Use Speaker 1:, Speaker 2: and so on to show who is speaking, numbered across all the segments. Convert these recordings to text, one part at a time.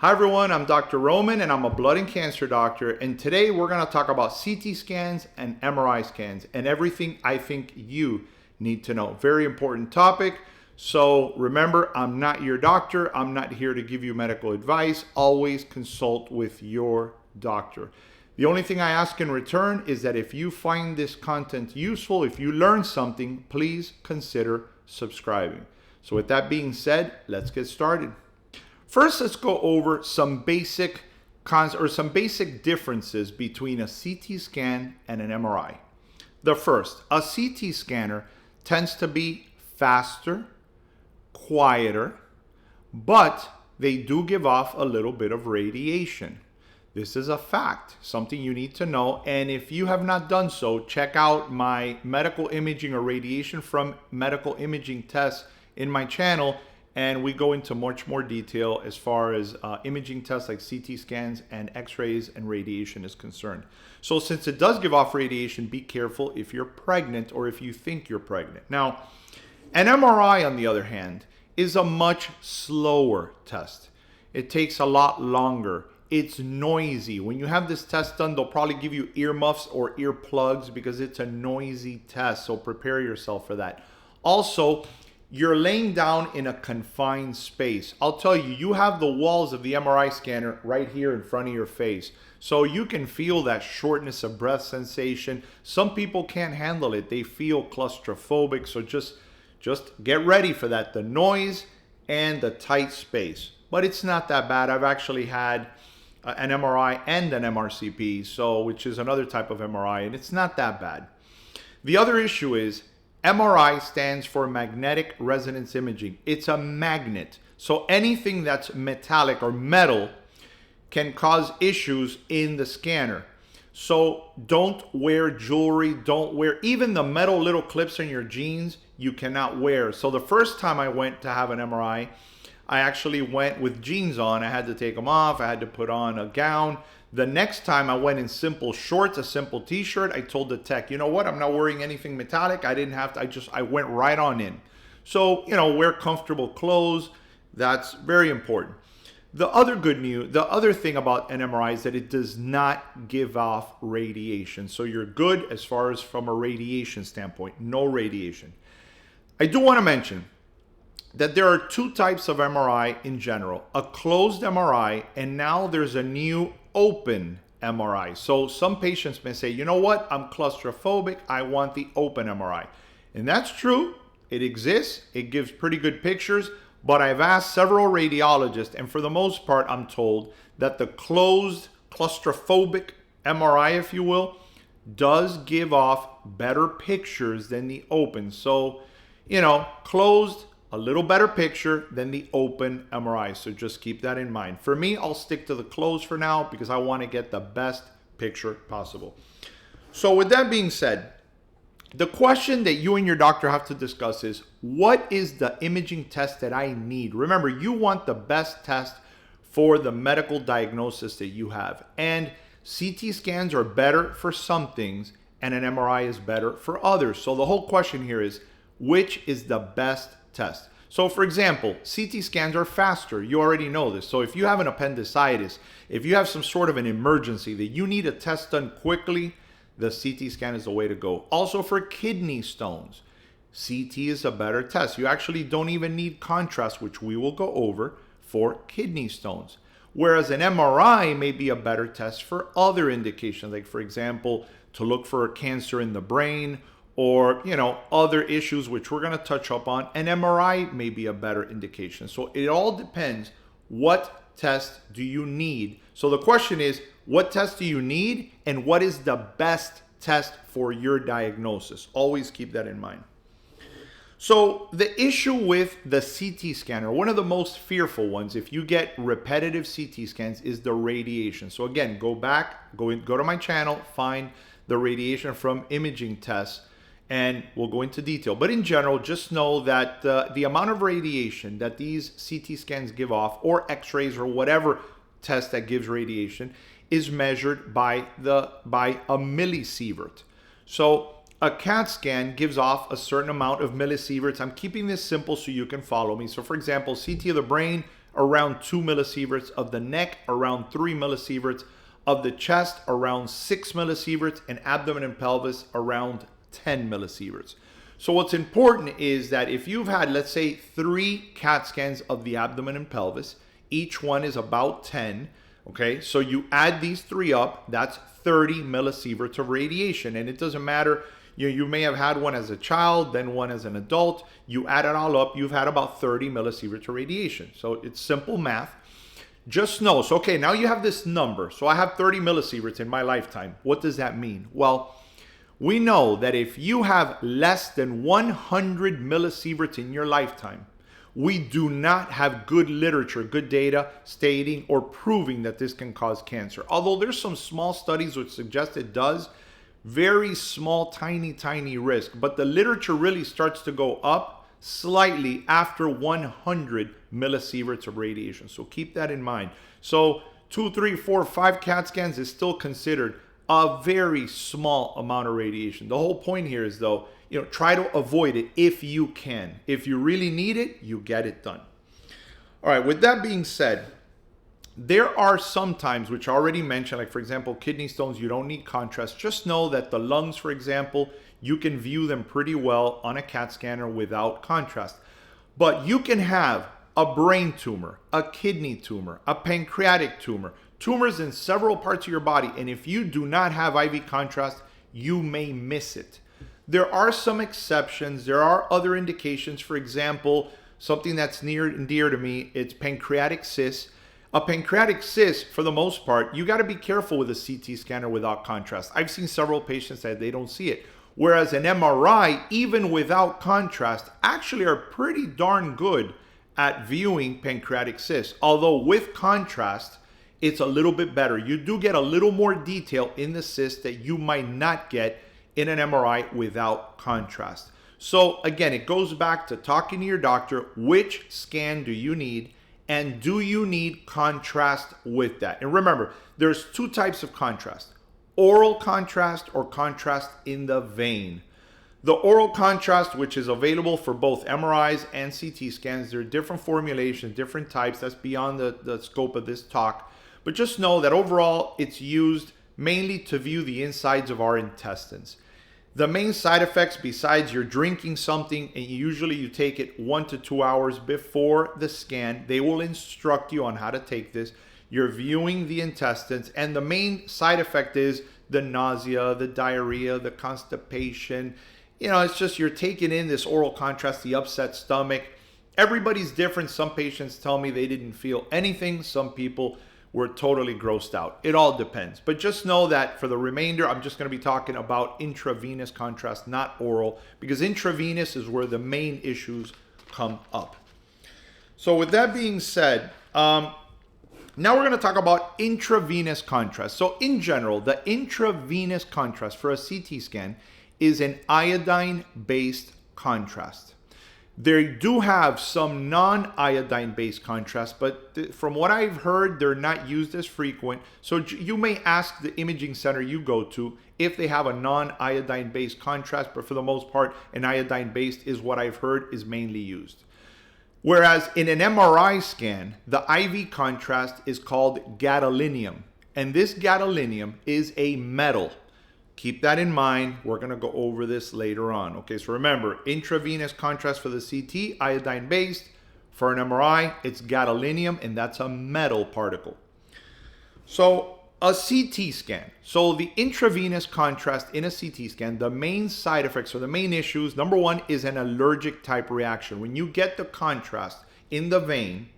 Speaker 1: Hi everyone, I'm Dr. Roman and I'm a blood and cancer doctor, and today we're going to talk about CT scans and MRI scans and everything I think you need to know. Very important topic. So remember, I'm not your doctor. I'm not here to give you medical advice. Always consult with your doctor. The only thing I ask in return is that if you find this content useful, if you learn something, please consider subscribing. So with that being said, let's get started. First, let's go over some basic differences between a CT scan and an MRI. The first, a CT scanner tends to be faster, quieter, but they do give off a little bit of radiation. This is a fact, something you need to know. And if you have not done so, check out my medical imaging or radiation from medical imaging tests in my channel. And we go into much more detail as far as imaging tests like CT scans and x-rays and radiation is concerned. So since it does give off radiation, be careful if you're pregnant or if you think you're pregnant. Now, an MRI, on the other hand, is a much slower test. It takes a lot longer. It's noisy. When you have this test done, they'll probably give you earmuffs or earplugs because it's a noisy test. So prepare yourself for that. Also, you're laying down in a confined space. I'll tell you, you have the walls of the MRI scanner right here in front of your face. So you can feel that shortness of breath sensation. Some people can't handle it. They feel claustrophobic. So just get ready for that. The noise and the tight space. But it's not that bad. I've actually had an MRI and an MRCP, which is another type of MRI, and it's not that bad. The other issue is MRI stands for magnetic resonance imaging. It's a magnet. So anything that's metallic or metal can cause issues in the scanner. So don't wear jewelry, don't wear even the metal little clips in your jeans, you cannot wear. So the first time I went to have an MRI, I actually went with jeans on. I had to take them off. I had to put on a gown. The next time I went in simple shorts, a simple t-shirt. I told the tech, you know what? I'm not wearing anything metallic. I didn't have to, I went right on in. So, wear comfortable clothes. That's very important. The other thing about an MRI is that it does not give off radiation. So you're good as far as from a radiation standpoint, no radiation. I do want to mention that there are two types of MRI in general, a closed MRI, and now there's a new open MRI. So some patients may say, you know what, I'm claustrophobic, I want the open MRI. And that's true, it exists, it gives pretty good pictures, but I've asked several radiologists, and for the most part, I'm told that the closed claustrophobic MRI, if you will, does give off better pictures than the open. So, closed, a little better picture than the open MRI. So just keep that in mind. For me, I'll stick to the closed for now because I want to get the best picture possible. So with that being said, the question that you and your doctor have to discuss is, what is the imaging test that I need? Remember, you want the best test for the medical diagnosis that you have. And CT scans are better for some things and an MRI is better for others. So the whole question here is, which is the best test? So for example, CT scans are faster. You already know this. So if you have an appendicitis, if you have some sort of an emergency that you need a test done quickly, the CT scan is the way to go. Also for kidney stones, CT is a better test. You actually don't even need contrast, which we will go over for kidney stones. Whereas an MRI may be a better test for other indications, like for example, to look for cancer in the brain, or other issues which we're going to touch up on. An MRI may be a better indication. So it all depends, what test do you need? So the question is, what test do you need and what is the best test for your diagnosis? Always keep that in mind. So the issue with the CT scanner, one of the most fearful ones, if you get repetitive CT scans, is the radiation. So again, go to my channel, find the radiation from imaging tests, and we'll go into detail. But in general, just know that the amount of radiation that these CT scans give off, or x-rays or whatever test that gives radiation, is measured by a millisievert. So a CAT scan gives off a certain amount of millisieverts. I'm keeping this simple so you can follow me. So for example, CT of the brain, around 2 millisieverts, of the neck around 3 millisieverts, of the chest around 6 millisieverts, and abdomen and pelvis around 10 millisieverts. So what's important is that if you've had, let's say, 3 CAT scans of the abdomen and pelvis, each one is about 10, okay? So you add these 3 up, that's 30 millisieverts of radiation. And it doesn't matter, you may have had one as a child, then one as an adult. You add it all up, you've had about 30 millisieverts of radiation. So it's simple math. Just know, so okay, now you have this number. So I have 30 millisieverts in my lifetime. What does that mean? Well, we know that if you have less than 100 millisieverts in your lifetime, we do not have good literature, good data stating or proving that this can cause cancer. Although there's some small studies which suggest it does, very small, tiny risk. But the literature really starts to go up slightly after 100 millisieverts of radiation. So keep that in mind. So 2, 3, 4, 5 CAT scans is still considered a very small amount of radiation. The whole point here is, though, try to avoid it if you can. If you really need it, you get it done. All right, with that being said, there are some times, which I already mentioned, like for example, kidney stones, you don't need contrast. Just know that the lungs, for example, you can view them pretty well on a CAT scanner without contrast. But you can have a brain tumor, a kidney tumor, a pancreatic tumor, tumors in several parts of your body. And if you do not have IV contrast, you may miss it. There are some exceptions. There are other indications. For example, something that's near and dear to me, it's pancreatic cysts. A pancreatic cyst, for the most part, you got to be careful with a CT scanner without contrast. I've seen several patients that they don't see it. Whereas an MRI, even without contrast, actually are pretty darn good at viewing pancreatic cysts. Although with contrast, it's a little bit better. You do get a little more detail in the cyst that you might not get in an MRI without contrast. So again, it goes back to talking to your doctor. Which scan do you need? And do you need contrast with that? And remember, there's 2 types of contrast: oral contrast or contrast in the vein. The oral contrast, which is available for both MRIs and CT scans, there are different formulations, different types. That's beyond the scope of this talk. But just know that overall, it's used mainly to view the insides of our intestines. The main side effects, besides you're drinking something, and usually you take it 1 to 2 hours before the scan, they will instruct you on how to take this. You're viewing the intestines, and the main side effect is the nausea, the diarrhea, the constipation. It's just you're taking in this oral contrast, the upset stomach. Everybody's different. Some patients tell me they didn't feel anything. Some people were totally grossed out. It all depends. But just know that for the remainder, I'm just going to be talking about intravenous contrast, not oral, because intravenous is where the main issues come up. So with that being said, now we're going to talk about intravenous contrast. So in general, the intravenous contrast for a CT scan is an iodine-based contrast. They do have some non-iodine-based contrast, but from what I've heard, they're not used as frequent. So you may ask the imaging center you go to if they have a non-iodine-based contrast, but for the most part, an iodine-based is what I've heard is mainly used. Whereas in an MRI scan, the IV contrast is called gadolinium. And this gadolinium is a metal. Keep that in mind. We're going to go over this later on. Okay, so remember, intravenous contrast for the CT, iodine-based. For an MRI, it's gadolinium, and that's a metal particle. So a CT scan. So the intravenous contrast in a CT scan, the main side effects or the main issues, number 1 is an allergic type reaction. When you get the contrast in the vein,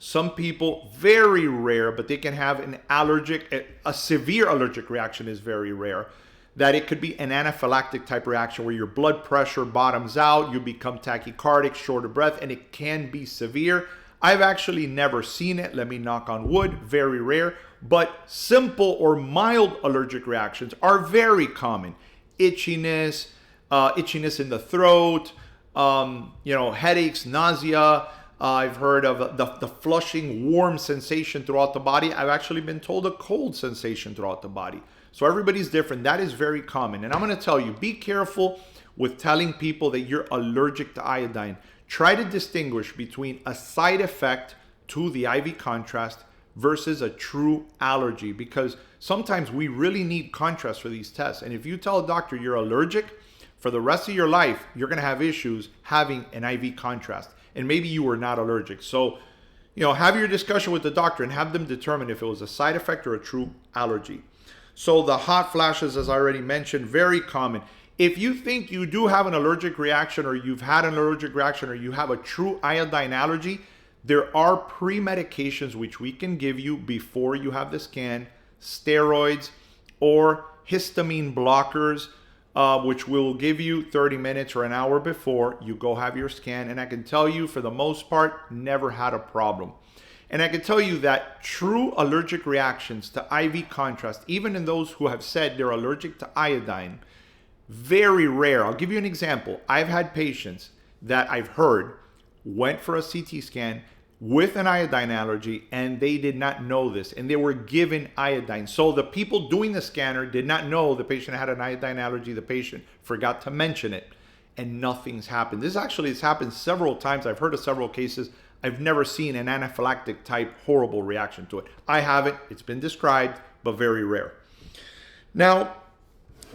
Speaker 1: some people, very rare, but they can have a severe allergic reaction is very rare. That it could be an anaphylactic type reaction where your blood pressure bottoms out, you become tachycardic, short of breath, and it can be severe. I've actually never seen it, let me knock on wood, very rare, but simple or mild allergic reactions are very common. Itchiness in the throat, headaches, nausea. I've heard of the flushing warm sensation throughout the body. I've actually been told a cold sensation throughout the body. So everybody's different. That is very common. And I'm going to tell you, be careful with telling people that you're allergic to iodine. Try to distinguish between a side effect to the IV contrast versus a true allergy, because sometimes we really need contrast for these tests. And if you tell a doctor you're allergic, for the rest of your life, you're going to have issues having an IV contrast. And maybe you were not allergic. So, have your discussion with the doctor and have them determine if it was a side effect or a true allergy. So the hot flashes, as I already mentioned, very common. If you think you do have an allergic reaction, or you've had an allergic reaction, or you have a true iodine allergy, there are pre-medications which we can give you before you have the scan, steroids or histamine blockers, which we'll give you 30 minutes or an hour before you go have your scan. And I can tell you, for the most part, never had a problem. And I can tell you that true allergic reactions to IV contrast, even in those who have said they're allergic to iodine, very rare. I'll give you an example. I've had patients that I've heard went for a CT scan with an iodine allergy, and they did not know this, and they were given iodine. So the people doing the scanner did not know the patient had an iodine allergy. The patient forgot to mention it, and nothing's happened. This has happened several times. I've heard of several cases. I've never seen an anaphylactic type horrible reaction to it. I haven't. It's been described, but very rare. Now,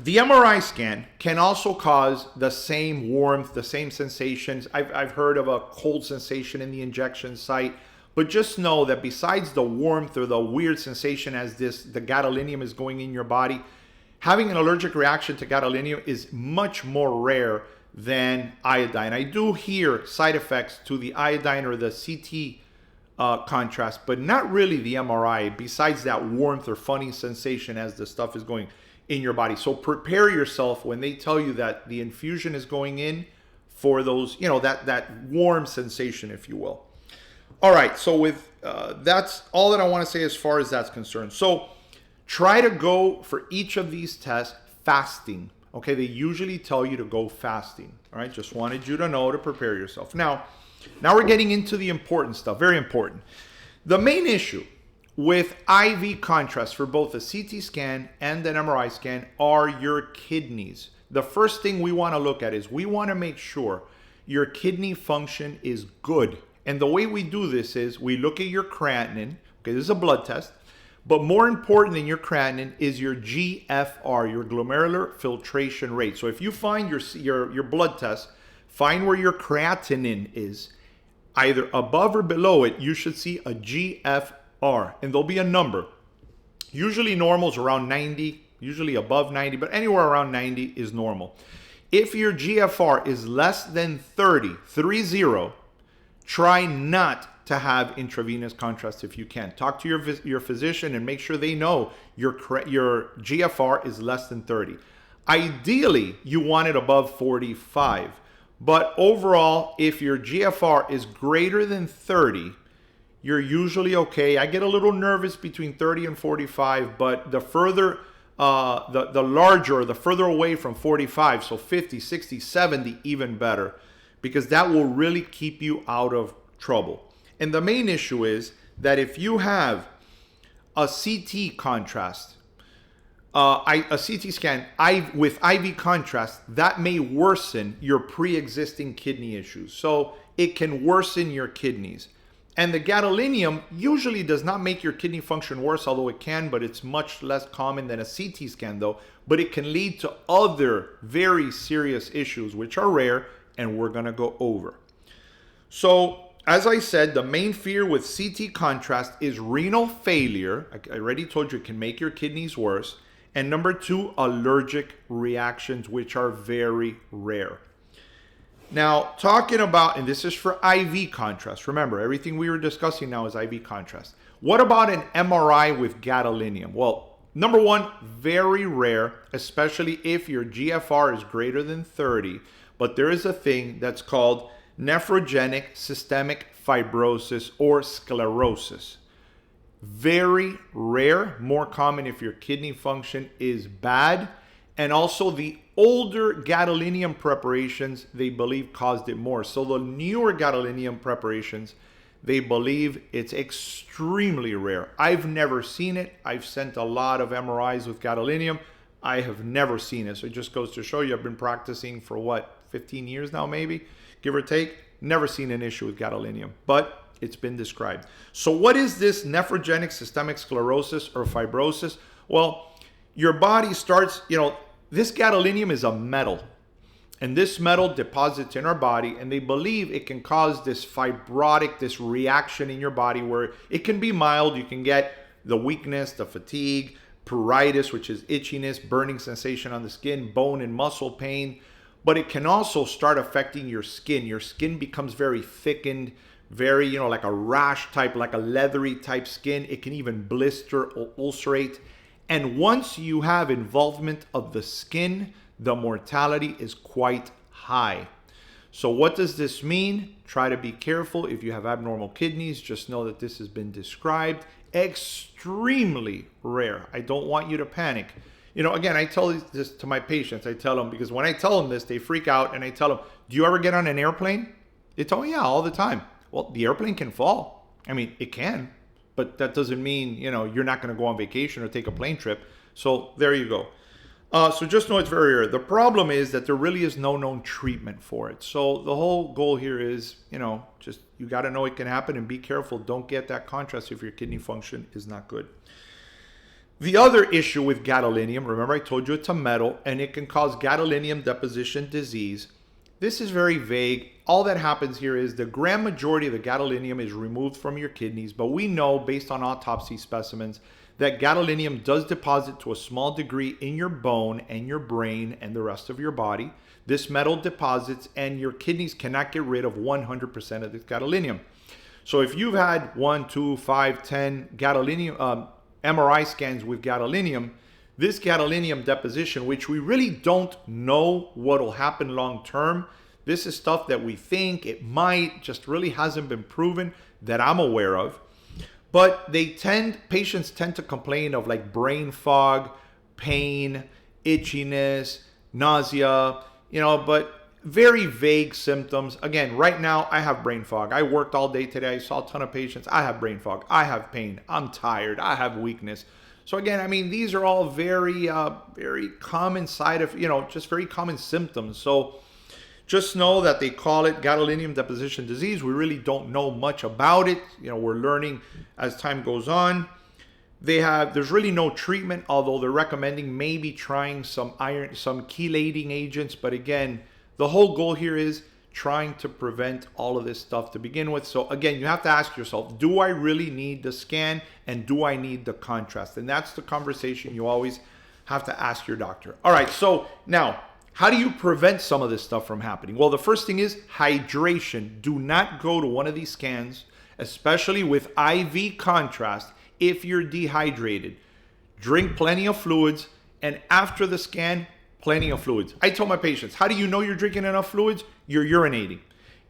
Speaker 1: the MRI scan can also cause the same warmth, the same sensations. I've heard of a cold sensation in the injection site, but just know that besides the warmth or the weird sensation as the gadolinium is going in your body, having an allergic reaction to gadolinium is much more rare than iodine. I do hear side effects to the iodine or the CT contrast, but not really the MRI, besides that warmth or funny sensation as the stuff is going in your body. So prepare yourself when they tell you that the infusion is going in for those, that warm sensation, if you will. All right, so with that's all that I want to say as far as that's concerned. So try to go for each of these tests fasting. Okay, they usually tell you to go fasting. All right, just wanted you to know to prepare yourself. Now we're getting into the important stuff, very important. The main issue with IV contrast for both a CT scan and an MRI scan are your kidneys. The first thing we want to look at is we want to make sure your kidney function is good. And the way we do this is we look at your creatinine. Okay, this is a blood test. But more important than your creatinine is your GFR, your glomerular filtration rate. So if you find your blood test, find where your creatinine is, either above or below it, you should see a GFR. And there'll be a number. Usually normal is around 90, usually above 90, but anywhere around 90 is normal. If your GFR is less than 30, try not to have intravenous contrast if you can. Talk to your physician and make sure they know your GFR is less than 30. Ideally, you want it above 45. But overall, if your GFR is greater than 30, you're usually okay. I get a little nervous between 30 and 45, but the further, the larger, the further away from 45, so 50, 60, 70, even better, because that will really keep you out of trouble. And the main issue is that if you have a CT contrast, a CT scan with IV contrast, that may worsen your pre-existing kidney issues. So it can worsen your kidneys. And the gadolinium usually does not make your kidney function worse, although it can, but it's much less common than a CT scan though. But it can lead to other very serious issues, which are rare, and we're gonna go over. So, as I said, the main fear with CT contrast is renal failure. I already told you it can make your kidneys worse. And number 2, allergic reactions, which are very rare. Now, talking about, and this is for IV contrast. Remember, everything we were discussing now is IV contrast. What about an MRI with gadolinium? Well, number 1, very rare, especially if your GFR is greater than 30. But there is a thing that's called nephrogenic systemic fibrosis or sclerosis. Very rare, more common if your kidney function is bad. And also the older gadolinium preparations, they believe caused it more. So the newer gadolinium preparations, they believe it's extremely rare. I've never seen it. I've sent a lot of MRIs with gadolinium. I have never seen it. So it just goes to show you, I've been practicing for 15 years now maybe, give or take. Never seen an issue with gadolinium, but it's been described. So what is this nephrogenic systemic sclerosis or fibrosis? Well, your body starts, this gadolinium is a metal. And this metal deposits in our body, and they believe it can cause this fibrotic, this reaction in your body where it can be mild. You can get the weakness, the fatigue, pruritus, which is itchiness, burning sensation on the skin, bone and muscle pain. But it can also start affecting your skin. Your skin becomes very thickened, very, like a rash type, like a leathery type skin. It can even blister or ulcerate. And once you have involvement of the skin, the mortality is quite high. So what does this mean? Try to be careful. If you have abnormal kidneys, just know that this has been described. Extremely rare. I don't want you to panic. Again, I tell this to my patients. I tell them, because when I tell them this, they freak out, and I tell them, do you ever get on an airplane? They tell me, yeah, all the time. Well, the airplane can fall. I mean, it can, but that doesn't mean, you're not going to go on vacation or take a plane trip. So there you go. So just know it's very rare. The problem is that there really is no known treatment for it. So the whole goal here is, just you got to know it can happen and be careful. Don't get that contrast if your kidney function is not good. The other issue with gadolinium, remember I told you it's a metal and it can cause gadolinium deposition disease. This is very vague. All that happens here is the grand majority of the gadolinium is removed from your kidneys, but we know based on autopsy specimens that gadolinium does deposit to a small degree in your bone and your brain and the rest of your body. This metal deposits and your kidneys cannot get rid of 100% of this gadolinium. So if you've had 1, 2, 5, 10 gadolinium MRI scans with gadolinium, this gadolinium deposition, which we really don't know what will happen long term, this is stuff that we think it might, just really hasn't been proven that I'm aware of. But patients tend to complain of like brain fog, pain, itchiness, nausea, but very vague symptoms. Again, right now I have brain fog. I worked all day today. I saw a ton of patients. I have brain fog. I have pain. I'm tired. I have weakness. So again, these are all very, very common just very common symptoms. So just know that they call it gadolinium deposition disease. We really don't know much about it. We're learning as time goes on. There's really no treatment, although they're recommending maybe trying some chelating agents. But again, the whole goal here is trying to prevent all of this stuff to begin with. So again, you have to ask yourself, do I really need the scan and do I need the contrast? And that's the conversation you always have to ask your doctor. All right, so now, how do you prevent some of this stuff from happening? Well, the first thing is hydration. Do not go to one of these scans, especially with IV contrast, if you're dehydrated. Drink plenty of fluids, and after the scan, plenty of fluids. I tell my patients, how do you know you're drinking enough fluids? You're urinating.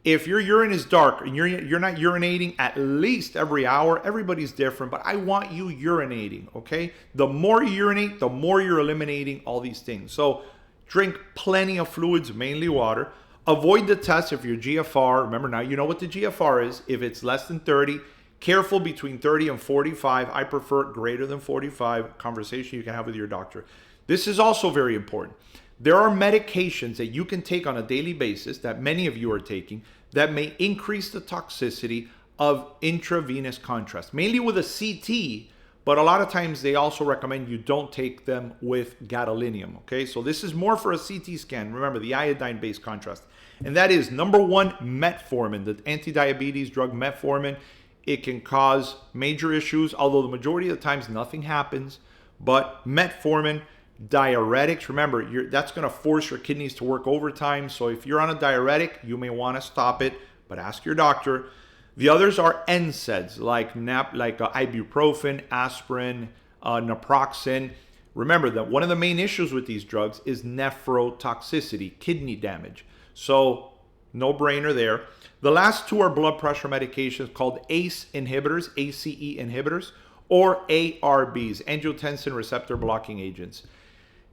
Speaker 1: If your urine is dark and you're not urinating at least every hour, everybody's different, but I want you urinating, okay? The more you urinate, the more you're eliminating all these things. So drink plenty of fluids, mainly water. Avoid the test if your GFR, remember now you know what the GFR is. If it's less than 30, careful between 30 and 45. I prefer greater than 45. Conversation you can have with your doctor. This is also very important. There are medications that you can take on a daily basis that many of you are taking that may increase the toxicity of intravenous contrast, mainly with a CT, but a lot of times they also recommend you don't take them with gadolinium, okay? So this is more for a CT scan. Remember, the iodine-based contrast. And that is, number one, metformin, the anti-diabetes drug metformin. It can cause major issues, although the majority of the times nothing happens. But metformin, diuretics, remember, that's going to force your kidneys to work overtime. So if you're on a diuretic, you may want to stop it, but ask your doctor. The others are NSAIDs, like ibuprofen, aspirin, naproxen. Remember that one of the main issues with these drugs is nephrotoxicity, kidney damage. So no brainer there. The last two are blood pressure medications called ACE inhibitors, ACE inhibitors, or ARBs, angiotensin receptor blocking agents.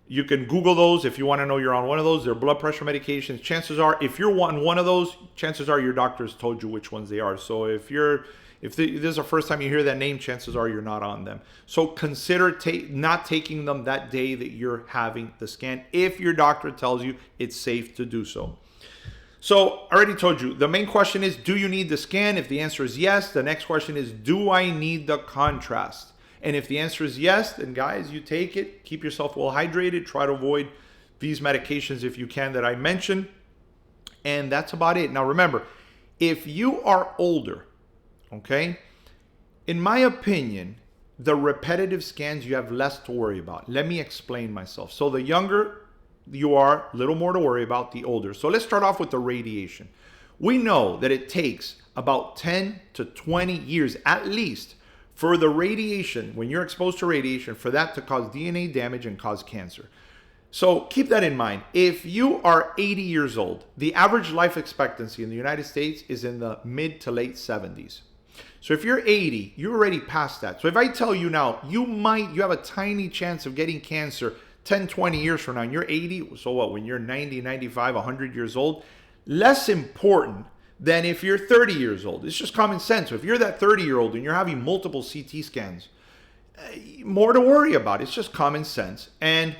Speaker 1: You can Google those if you want to know you're on one of those. They're blood pressure medications. Chances are, if you're on one of those, chances are your doctor has told you which ones they are. So if this is the first time you hear that name, chances are you're not on them. So consider not taking them that day that you're having the scan if your doctor tells you it's safe to do so. So I already told you, the main question is, do you need the scan? If the answer is yes, the next question is, do I need the contrast? And if the answer is yes, then guys, you take it, keep yourself well hydrated, try to avoid these medications if you can that I mentioned. And that's about it. Now remember, if you are older, okay, in my opinion, the repetitive scans, you have less to worry about. Let me explain myself. So the younger you are, a little more to worry about, the older. So let's start off with the radiation. We know that it takes about 10 to 20 years at least for the radiation, when you're exposed to radiation, for that to cause DNA damage and cause cancer. So keep that in mind. If you are 80 years old, the average life expectancy in the United States is in the mid to late 70s. So if you're 80, you're already past that. So if I tell you now, you have a tiny chance of getting cancer 10, 20 years from now, and you're 80, so what, when you're 90, 95, 100 years old, less important than if you're 30 years old. It's just common sense. So if you're that 30-year-old and you're having multiple CT scans, more to worry about. It's just common sense. And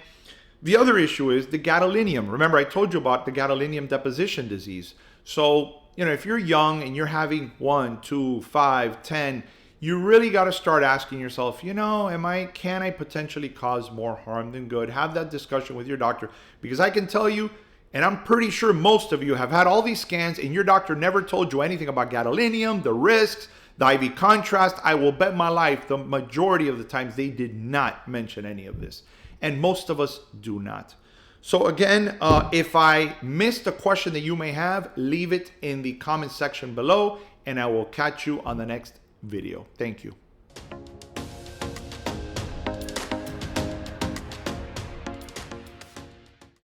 Speaker 1: the other issue is the gadolinium. Remember, I told you about the gadolinium deposition disease. So, if you're young and you're having 1, 2, 5, 10, you really got to start asking yourself, can I potentially cause more harm than good? Have that discussion with your doctor, because I can tell you, and I'm pretty sure most of you have had all these scans and your doctor never told you anything about gadolinium, the risks, the IV contrast. I will bet my life the majority of the times they did not mention any of this. And most of us do not. So again, if I missed a question that you may have, leave it in the comment section below and I will catch you on the next video. Thank you.